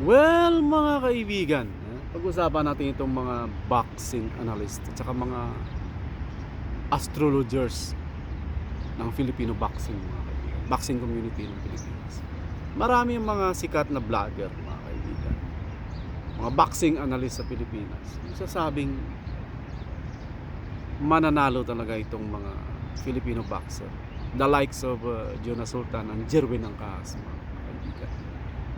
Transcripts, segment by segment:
Well, mga kaibigan, pag-usapan natin itong mga boxing analyst at saka mga astrologers ng Filipino boxing, mga kaibigan. Boxing community ng Pilipinas. Marami yung mga sikat na vlogger, mga kaibigan. Mga boxing analyst sa Pilipinas. Sasabing mananalo talaga itong mga Filipino boxer. The likes of Jonas Sultan and Jerwin Angkas, mga kaibigan.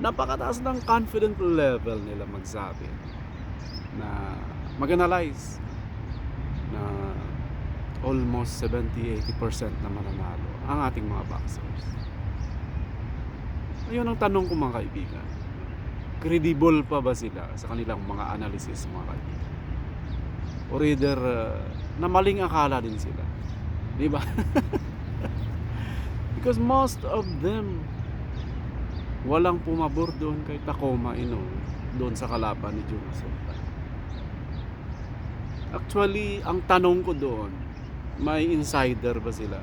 Napakataas ng confident level nila magsabi na mag-analyze na almost 70-80% na mananalo ang ating mga boxers. Ayun ang tanong ko, mga kaibigan. Credible pa ba sila sa kanilang mga analysis, mga kaibigan? Or either na maling akala din sila, di ba? Because most of them walang pumabor doon kay Tacoma Inoue, doon sa kalaban ni Jonas Sultan. Actually, ang tanong ko doon, may insider ba sila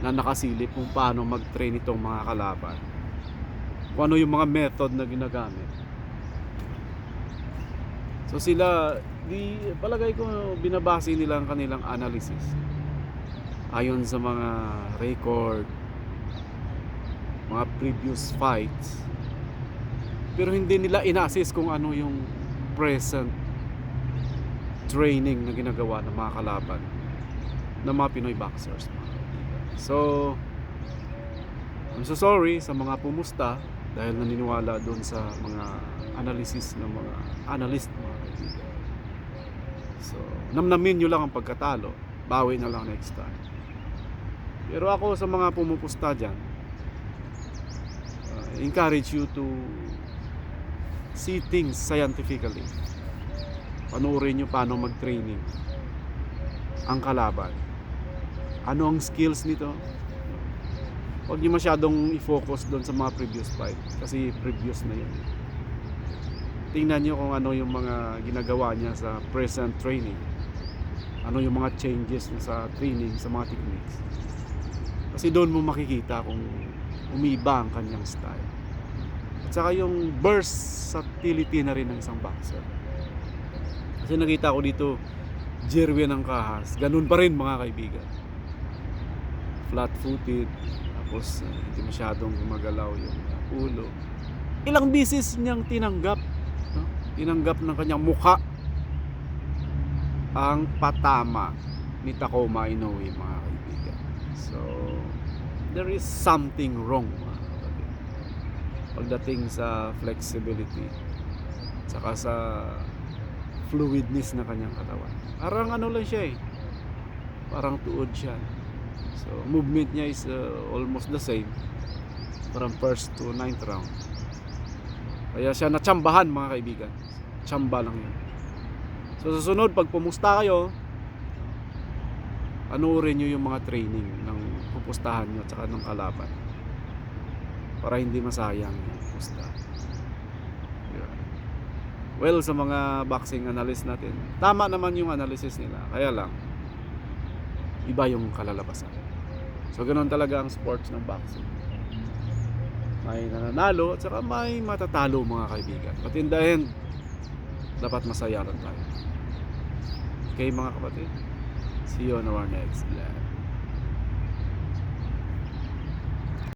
na nakasilip kung paano mag-train itong mga kalaban? Kung ano yung mga method na ginagamit? So sila, palagay ko binabase nila ang kanilang analysis ayon sa mga record, mga previous fights, pero hindi nila ina-assess kung ano yung present training na ginagawa ng mga kalaban ng mga Pinoy boxers. So I'm so sorry sa mga pumusta dahil naniniwala doon sa mga analysis ng mga analyst, mga kaibigan. So namnamin nyo lang ang pagkatalo, bawi na lang next time. Pero ako sa mga pumupusta dyan, encourage you to see things scientifically. Panoorin nyo paano mag-training ang kalaban. Ano ang skills nito? Huwag nyo masyadong i-focus doon sa mga previous fight, kasi previous na yun. Tingnan nyo kung ano yung mga ginagawa niya sa present training. Ano yung mga changes niya sa training, sa mga techniques. Kasi doon mo makikita kung umiba ang kanyang style. At saka yung versatility na rin ng isang boxer. Kasi nakita ko dito, Jerwin Angkas, ganun pa rin, mga kaibigan. Flat-footed, tapos hindi masyadong gumagalaw yung ulo. Ilang beses niyang tinanggap, no? Tinanggap ng kanyang mukha ang patama ni Tacoma Inoue, mga kaibigan. So there is something wrong, mga kapatid, pagdating sa flexibility saka sa fluidness na kanyang katawan. Parang ano lang siya parang tuod siya. So movement niya is almost the same from first to 9th round. Kaya siya natsambahan, mga kaibigan. Tsamba lang yun. So sa sunod, pag pumusta kayo, panoorin nyo yung mga training ng pupustahan nyo at saka ng kalaban para hindi masayang yung pusta. Yeah. Well, sa mga boxing analyst natin, tama naman yung analysis nila, kaya lang iba yung kalalabasan. So ganoon talaga ang sports ng boxing. May nananalo at saka may matatalo, mga kaibigan. But in the end, dapat masaya lang tayo. Okay, mga kapatid? See you on our next vlog.